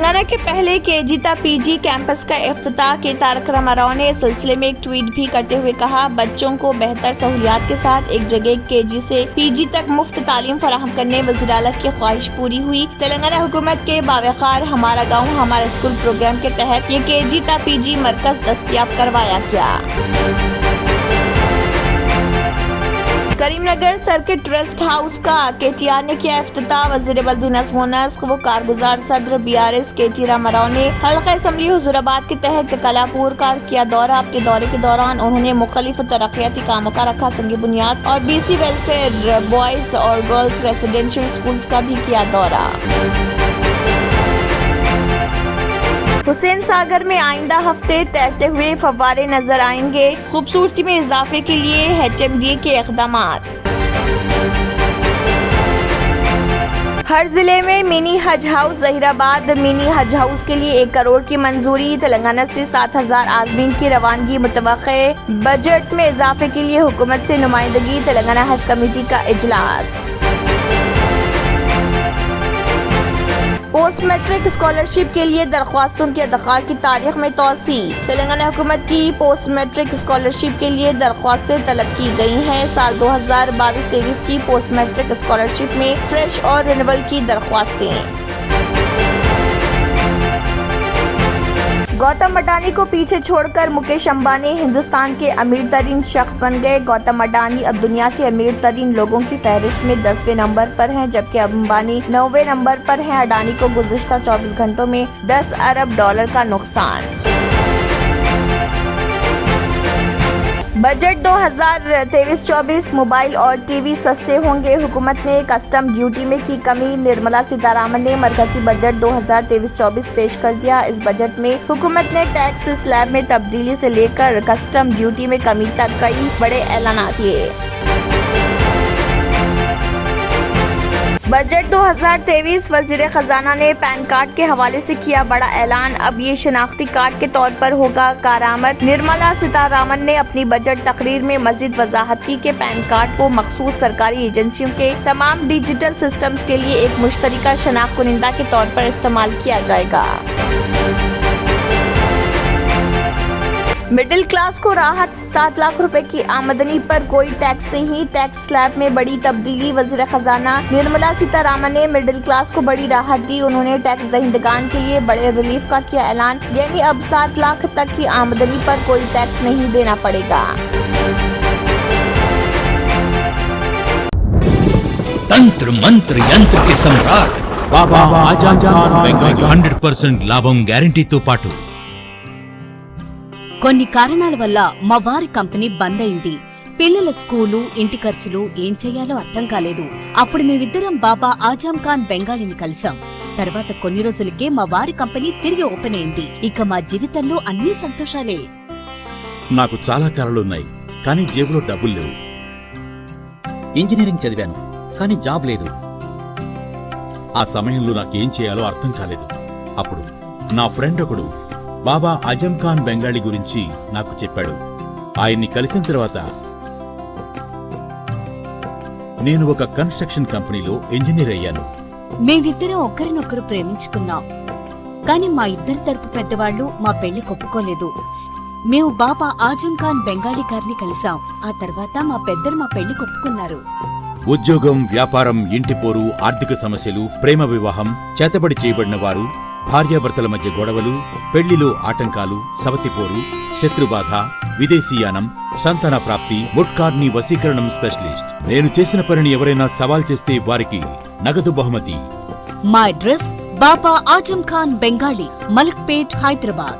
تلنگانہ کے پہلے KG تا PG کیمپس کا افتتاح کے تارک راما نے اس سلسلے میں ایک ٹویٹ بھی کرتے ہوئے کہا، بچوں کو بہتر سہولیات کے ساتھ ایک جگہ KG سے PG تک مفت تعلیم فراہم کرنے وزیر اعلیٰ کی خواہش پوری ہوئی۔ تلنگانہ حکومت کے باوقار ہمارا گاؤں ہمارا اسکول پروگرام کے تحت یہ KG تا PG مرکز دستیاب کروایا گیا۔ کریم نگر سرکٹ ریسٹ ہاؤس کا KTR نے کیا افتتاح۔ وزیر بلدی نظم و نسق و کارگزار صدر BRS KT راما نے حلقہ اسمبلی حضور آباد کے تحت کلاپور کا کیا دورہ۔ اپنے دورے کے دوران انہوں نے مختلف ترقیاتی کاموں کا رکھا سنگ بنیاد اور BC ویلفیئر بوائز اور گرلز ریزیڈینشل اسکولز کا بھی کیا دورہ۔ حسین ساگر میں آئندہ ہفتے تیرتے ہوئے فوارے نظر آئیں گے، خوبصورتی میں اضافے کے لیے HMDA کے اقدامات۔ ہر ضلع میں منی حج ہاؤس۔ ظہیر آباد منی حج ہاؤس کے لیے 1 کروڑ کی منظوری۔ تلنگانہ سے 7,000 عازمین کی روانگی متوقع۔ بجٹ میں اضافے کے لیے حکومت سے نمائندگی۔ تلنگانہ حج کمیٹی کا اجلاس۔ پوسٹ میٹرک اسکالرشپ کے لیے درخواستوں کے ادخال کی تاریخ میں توسیع۔ تلنگانہ حکومت کی پوسٹ میٹرک اسکالرشپ کے لیے درخواستیں طلب کی گئی ہیں۔ سال 2022-23 کی پوسٹ میٹرک اسکالرشپ میں فریش اور رینول کی درخواستیں۔ گوتم اڈانی کو پیچھے چھوڑ کر مکیش امبانی ہندوستان کے امیر ترین شخص بن گئے۔ گوتم اڈانی اب دنیا کے امیر ترین لوگوں کی فہرست میں 10ویں نمبر پر ہیں، جبکہ امبانی 9ویں نمبر پر ہیں۔ اڈانی کو گزشتہ 24 گھنٹوں میں $10 ارب کا نقصان۔ بجٹ 2023-24 موبائل اور ٹی وی سستے ہوں گے۔ حکومت نے کسٹم ڈیوٹی میں کی کمی۔ نرملا سیتارمن نے مرکزی بجٹ 2023-24 پیش کر دیا۔ اس بجٹ میں حکومت نے ٹیکس سلیب میں تبدیلی سے لے کر کسٹم ڈیوٹی میں کمی تک کئی بڑے اعلانات کیے۔ بجٹ 2023 وزیر خزانہ نے پین کارڈ کے حوالے سے کیا بڑا اعلان۔ اب یہ شناختی کارڈ کے طور پر ہوگا کارآمد۔ نرملا سیتارمن نے اپنی بجٹ تقریر میں مزید وضاحت کی کہ پین کارڈ کو مخصوص سرکاری ایجنسیوں کے تمام ڈیجیٹل سسٹمز کے لیے ایک مشترکہ شناخت کنندہ کے طور پر استعمال کیا جائے گا۔ مڈل کلاس کو راحت۔ 7 لاکھ روپے کی آمدنی پر کوئی ٹیکس نہیں۔ ٹیکس سلیب میں بڑی تبدیلی۔ وزیر خزانہ نرملا سیتارمن نے مڈل کلاس کو بڑی راحت دی۔ انہوں نے ٹیکس دہندگان کے لیے بڑے ریلیف کا کیا اعلان، یعنی اب 7 لاکھ تک کی آمدنی پر کوئی ٹیکس نہیں دینا پڑے گا۔ తంత్ర మంత్ర యంత్ర కి సమ్రాట్ బాబా ఆజం ఖాన్ బెంగాల్ 100% లాభం గ్యారంటీతో పాటు కొన్ని కారణాల వల్ల మా వారి కంపెనీ బంద్ అయింది। పిల్లల స్కూలు, ఇంటి ఖర్చులు ఏం చెయ్యాలో అర్థం కాలేదు। అప్పుడు మేమిద్దరం బాబా ఆజం ఖాన్ బెంగాలీని కలిసాం। తర్వాత కొన్ని రోజులకే మా వారి కంపెనీ తిరిగి ఓపెన్ అయింది। ఇక మా జీవితంలో అన్ని సంతోషాలే। నాకు చాలా కలలున్నాయి, కానీ జేబులో డబ్బులు లేవు। ఇంజనీరింగ్ చదివాను, కానీ జాబ్ లేదు। ఆ సమయంలో నాకేం చేయాలో అర్థం కాలేదు। అప్పుడు నా ఫ్రెండ్ ఒకడు బాబా ఆజం ఖాన్ బెంగాలీ గురించి నాకు చెప్పాడు। ఆయన్ని కలిసిన తర్వాత నేను ఒక కన్స్ట్రక్షన్ కంపెనీలో ఇంజనీర్ అయ్యాను। మేమిద్దరం ఒకరినొకరు ప్రేమించుకున్నాం, కానీ మా ఇద్దరి తరపు పెద్దవాళ్లు మా పెళ్లి ఒప్పుకోలేదు। మేము బాబా ఆజం ఖాన్ బెంగాలీ గారిని కలిసాం। ఆ తర్వాత మా పెద్దలు మా పెళ్లి ఒప్పుకున్నారు। ఉద్యోగం, వ్యాపారం, ఇంటి పోరు, ఆర్థిక సమస్యలు, ప్రేమ వివాహం, చేతబడి చేయబడిన వారు, భార్యాభర్తల మధ్య గొడవలు, పెళ్లిలో ఆటంకాలు, సవతిపోరు, శత్రుబాధ, విదేశీయానం, సంతాన ప్రాప్తి, ముట్కార్ని వశీకరణం స్పెషలిస్ట్। నేను చేసిన పనిని ఎవరైనా సవాల్ చేస్తే వారికి నగదు బహుమతి। మా అడ్రస్ బాబా ఆజం ఖాన్ బెంగాలీ, మలక్పేట్, హైదరాబాద్।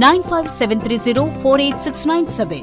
9573048697।